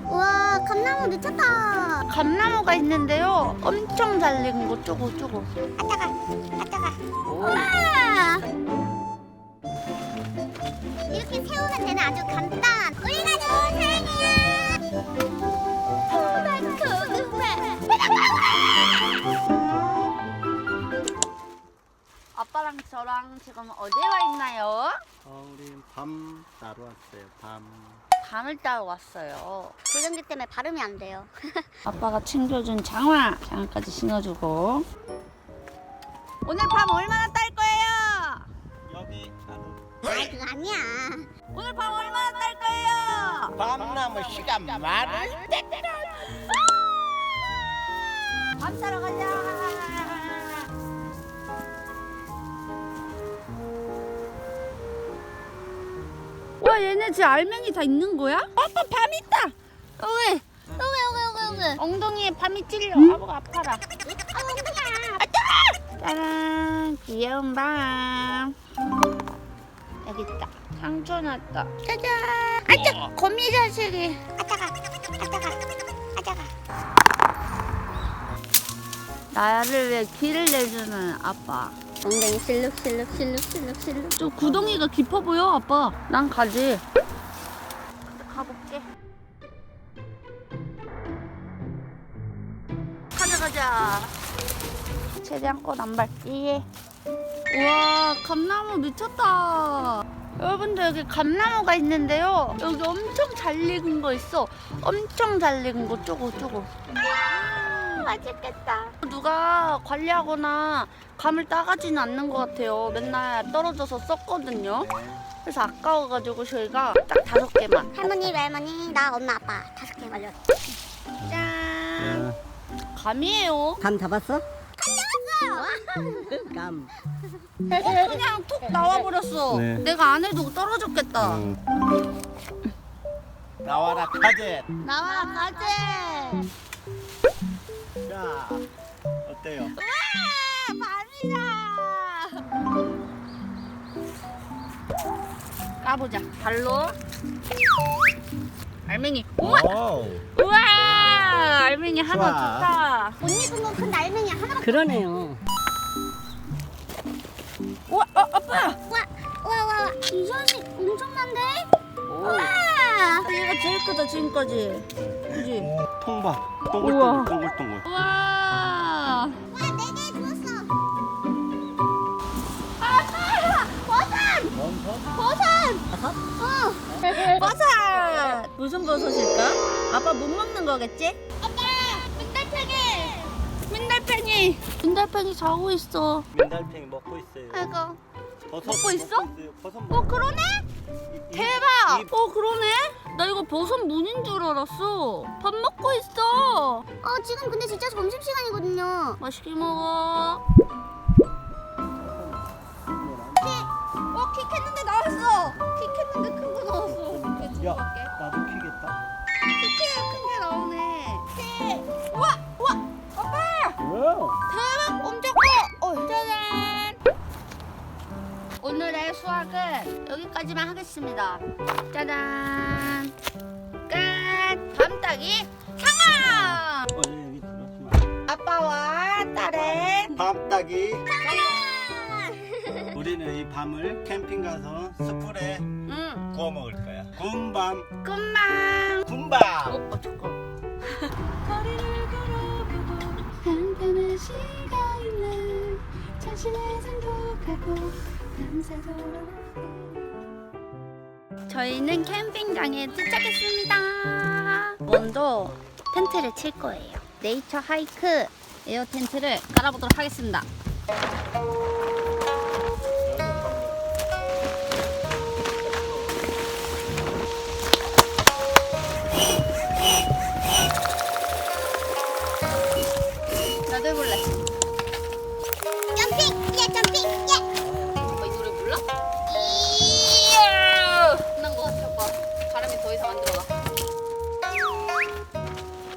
우와, 감나무 미쳤다. 감나무가 있는데요. 엄청 잘 익은 거 쪼고. 아따가. 우와. 이렇게 세우면 되는 아주 간단한 우리 가족 사랑해요. 호박 고구마. 아빠랑 저랑 지금 어디 와 있나요? 우리 밤 따러 왔어요. 밤을 따러 왔어요. 조정기 때문에 발음이 안 돼요. 아빠가 챙겨준 장화까지 신어주고. 오늘 밤 얼마나 딸 거예요? 여기 아, 그거 아니야. 오늘 밤 얼마나 딸 거예요? 밤 남은 시간 말을 밤 따러 가자. 와, 얘네 제 알맹이 다 있는 거야? 아빠 밤 있다. 왜? 왜? 엉덩이에 밤이 찔려. 아버가 아파라. 짜란, 귀여운 밤. 여기 있다. 상처 났다. 짜잔. 아짜, 거미 자식이. 아따가. 나를 위해 길을 내주는 아빠. 엉덩이 실룩. 좀 구덩이가 깊어 보여, 아빠. 난 가지. 가볼게. 가자. 최대한 꽃 안 밟기. 우와, 감나무 미쳤다. 여러분들, 여기 감나무가 있는데요. 여기 엄청 잘 익은 거 있어. 엄청 잘 익은 거 쪼고. 맛있겠다. 누가 관리하거나 감을 따가지는 않는 것 같아요. 맨날 떨어져서 썼거든요. 그래서 아까워가지고 저희가 딱 5개만. 할머니, 외할머니, 나 엄마, 아빠 5개 걸려. 짠. 감이에요. 감 잡았어? 잡았어요. 감. 그냥 톡 나와버렸어. 네. 내가 안 해도 떨어졌겠다. 나와라 카제. 나와라 가재. 자, 어때요? 밤이다. 까보자. 발로. 알맹이. 우와. 알맹이 하나 좋아. 좋다. 못 익은 건 큰 날맹이 하나밖에. 그러네요. 우와, 아빠. 와. 이 자식 엄청난데? 우와. 얘가 제일 크다 지금까지. 그지? 통밥. 우와. 동글동글. 우와. 와, 4개 주웠어. 버섯. 무슨 버섯일까? 아빠 못 먹는 거겠지? 민달팽이. 민달팽이 자고 있어. 민달팽이 먹고 있어요. 아이고. 버섯 먹고 있어? 버섯 그러네? 대박. 그러네? 나 이거 버섯 문인 줄 알았어. 밥 먹고 있어. 지금 근데 진짜 점심시간이거든요. 맛있게 먹어. 킥했는데 나왔어. 킥했는데 큰 거 나왔어. 이렇게 야, 두고 갈게. 나도 키겠다. 킥해야 큰 게 나오네. 우와. 아빠. 와. 대박. 엄청 커. 짜잔. 오늘의 수학은 여기까지만 하겠습니다. 짜잔. 끝. 밤따기 상황. 여기 들어오시면 아빠와 딸의 밤따기. 우리는 이 밤을 캠핑 가서 숯불에 구워 먹을 거야. 군밤. 꿈만. 군밤. 잠깐. 거리를 걸어보고 한편의 시간을 자신을 생각하고 밤새도록 저희는 캠핑장에 도착했습니다. 먼저 텐트를 칠 거예요. 네이처 하이크 에어 텐트를 깔아보도록 하겠습니다. 나도 해볼래. 점핑. 오빠 이 노래 몰라? 이야! 끝난 거 같아, 오빠. 바람이 더 이상 안 들어가.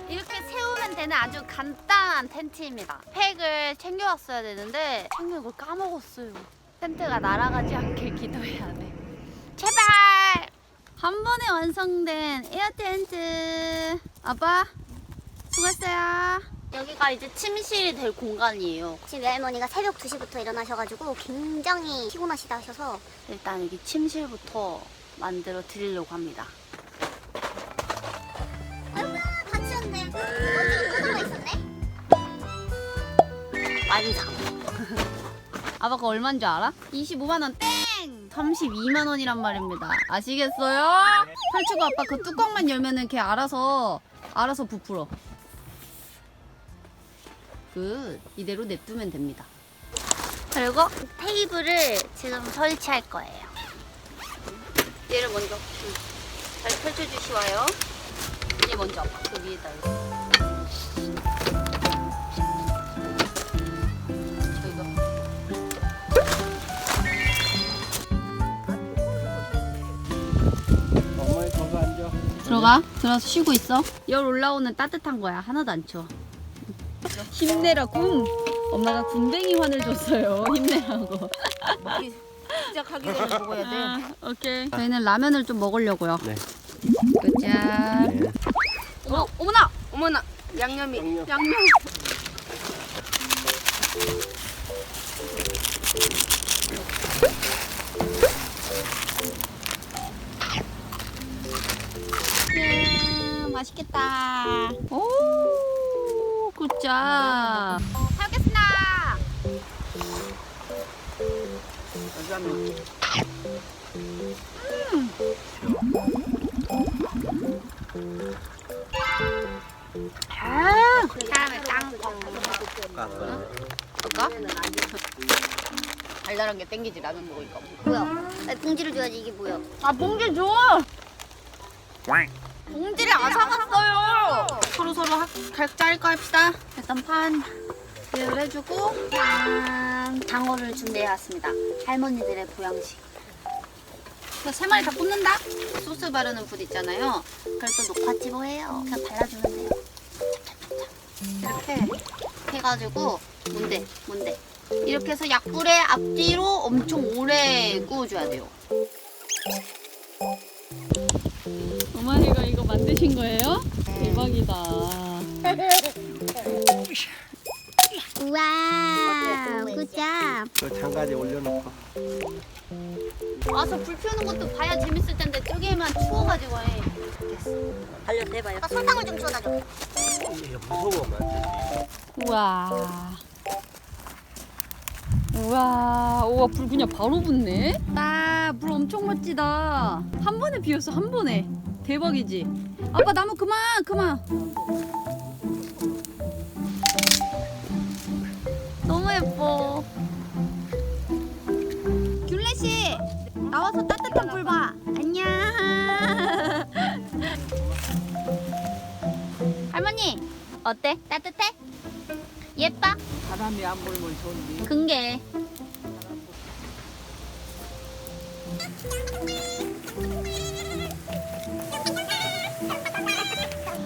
이렇게 세우면 되는 아주 간단한 텐트입니다. 팩을 챙겨왔어야 되는데 챙긴 걸 까먹었어요. 텐트가 날아가지 않게 기도해야 돼. 제발! 한 번에 완성된 에어 텐트. 아빠 수고했어요. 여기가 이제 침실이 될 공간이에요. 지금 외할머니가 새벽 2시부터 일어나셔가지고 굉장히 피곤하시다 하셔서 일단 여기 침실부터 만들어 드리려고 합니다. 아이고 다치셨네. 먼저 커버가 있었네. 완성. 아빠가 얼마인 줄 알아? 25만 원 땡! 32만 원이란 말입니다. 아시겠어요? 펼치고 아빠 그 뚜껑만 열면은 걔 알아서 부풀어. 굿. 이대로 냅두면 됩니다. 그리고 테이블을 지금 설치할 거예요. 얘를 먼저 잘 펼쳐주시와요. 얘 먼저 아빠 그 위에다 이거. 엄마의 거기 앉아. 들어가서 쉬고 있어. 열 올라오는 따뜻한 거야. 하나도 안 추워. 힘내라 군. 엄마가 군뱅이 환을 줬어요. 힘내라고. 시작하기 전에 먹어야 돼. 오케이. 저희는 라면을 좀 먹으려고요. 네. 짠. 네. 어머나 양념이. 양념. 맛있겠다. 오, 굿자. 잘 먹겠습니다. 사람의 땅콩. 볼까? 달달한 게 땡기지 라면 먹으니까. 뭐야? 아니, 봉지를 줘야지 이게 뭐야? 아 봉지 줘. 봉지를 앗아갔어요. 서로 각자 할 거 합시다. 일단 판 비율 해주고 장어를 준비해 왔습니다. 할머니들의 보양식. 세 마리 다 꽂는다. 소스 바르는 붓 있잖아요. 그걸 또 녹화찌보해요. 그냥 발라주면 돼요. 이렇게 해가지고 뭔데 이렇게 해서 약불에 앞뒤로 엄청 오래 구워줘야 돼요. 어머니가 이거 만드신 거예요? 대박이다. 우와, 굿잡. 그 장가지 올려놓고. 와서 불 피우는 것도 봐야 재밌을 텐데 저기에만 추워가지고 해. 됐어. 달려 대봐요. 아까 설탕을 좀 주워다줘. 이게 무서워. 우와. 우와, 불 그냥 바로 붙네? 불 엄청 멋지다. 한 번에 피웠어, 한 번에. 대박이지? 아빠, 나무 그만. 너무 예뻐. 귤레씨, 나와서 따뜻한 불 봐. 안녕. 할머니, 어때? 따뜻해? 예뻐? 바람이 안 불면 좋은데. 근게.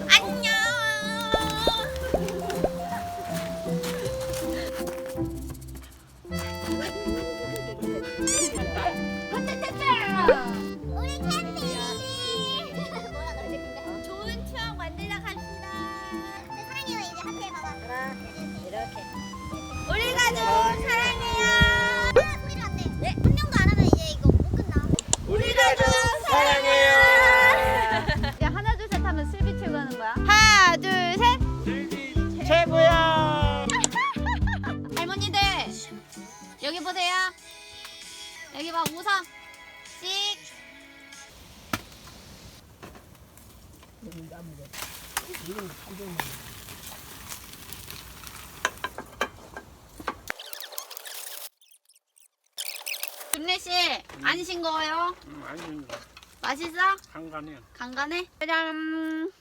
안녕. 우리 캠핑. 뭐라 그러지? 좋은 추억 만들러 갑시다. 사랑해요 이제 하트 해봐봐. 이렇게. 우리 가족 사랑해요. 소리를 안 내. 네. 한 명도 안 하면 이제 이거 못 끝나. 우리 가족 사랑해요. 이제 하나 둘 셋 하면 슬비 최고 하는 거야. 하나 둘 셋. 최고야. 할머니들 여기 보세요. 여기 봐 우선 씩. 준래 씨 안 싱거워요? 아니, 맛있어? 한간에. 간간해? 짜잔.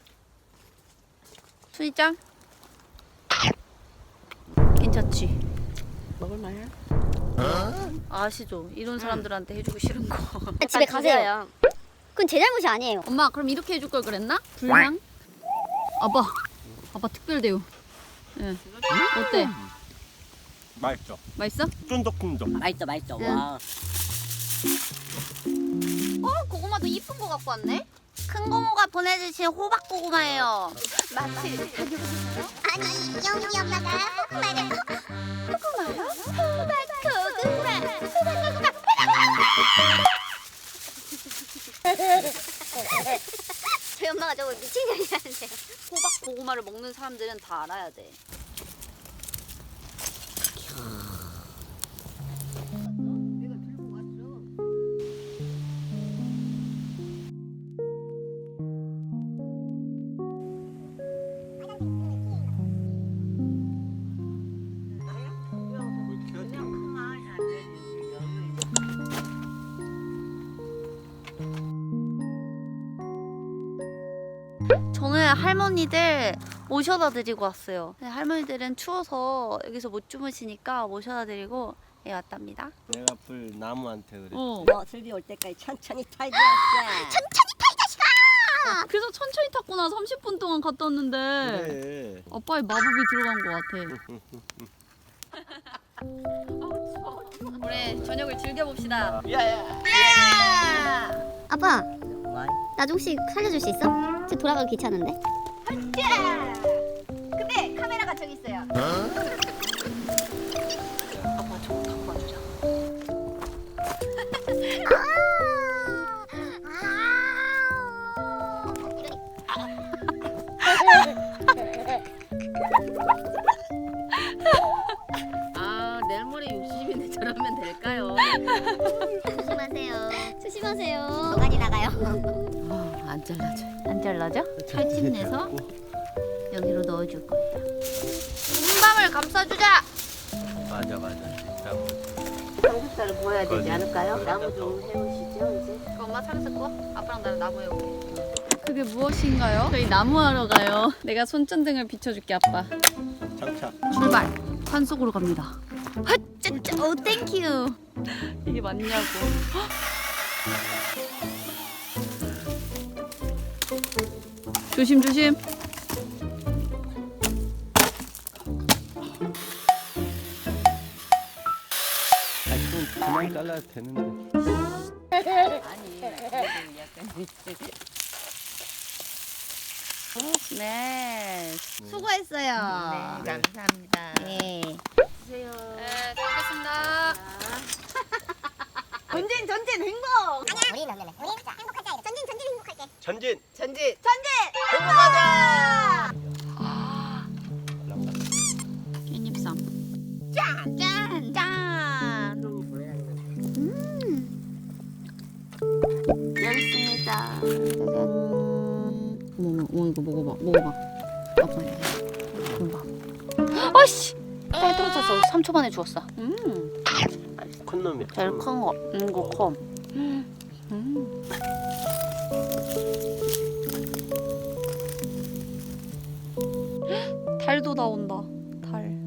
순이짱. 괜찮지? 먹을만해? 아시죠? 이런 사람들한테 해주기 싫은 거. 집에 가세요. 그건 제 잘못이 아니에요. 엄마 그럼 이렇게 해줄 걸 그랬나? 불향? 아빠 특별 대우. 예. 어때? 맛있어. 맛있어? 쫀득쫀득. 맛있어. 응. 와. 고구마도 이쁜 거 갖고 왔네? 큰 고모가 보내주신 호박 고구마예요. 마치 아니 영희 엄마가 고구마를 고구마요? 호박 고구마. 저희 엄마가 저거 미친년이라는데. 호박 고구마를 먹는 사람들은 다 알아야 돼. 저는 할머니들 모셔다 드리고 왔어요. 근데 할머니들은 추워서 여기서 못 주무시니까 모셔다 드리고 왔답니다. 내가 불 나무한테 그래. 너 슬비 올 때까지 천천히 타야지. 그래서 천천히 탔구나. 30분 동안 갔다 왔는데 그래. 아빠의 마법이 들어간 것 같아. 우리 저녁을 즐겨봅시다. 야야. 아빠 나 좀 혹시 살려줄 수 있어? 지금 돌아가기 귀찮은데. 근데 카메라가 저기 있어요. 아빠 저거 갖고 와주자. 아 내일 모레 60인데 저러면 될까요? 조심하세요. 조심하세요. 많이 나가요. 안 잘라져. 안 잘라져? 칼집 내서 여기로 넣어줄 거예요. 흰밤을 감싸주자. 맞아. 삼겹살을 구워야 되지 않을까요? 나무 좀 해오시죠 이제. 그 엄마 차례 고 아빠랑 나랑 나무 해올게. 그게 무엇인가요? 저희 나무하러 가요. 내가 손전등을 비춰줄게 아빠. 장착. 출발. 산속으로 갑니다. 핫짜짜. 오 땡큐. 이게 맞냐고. 조심 조심. 그만 잘라도 되는데. 네. 수고했어요. 감사합니다. 네. 드세요. 네, 잘 먹겠습니다. 전진 행복. 우리는 행복하자. 전진 행복할게. 전진. 행복하자. 깻잎쌈. 짠. 여기 있습니다. 짜잔. 어머 이거 먹어봐. 아빠. 아씨. 빨리 떨어졌어. 3초 만에 죽었어. 큰 놈이야. 제일 큰 거. 이거 콤. 달도 나온다. 달.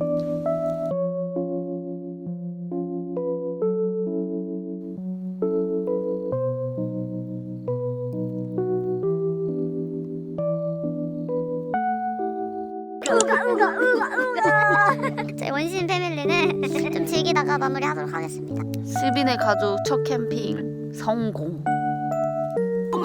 저희 원신 패밀리는 좀 즐기다가 마무리하도록 하겠습니다. 슬빈의 가족 첫 캠핑 성공. 고고.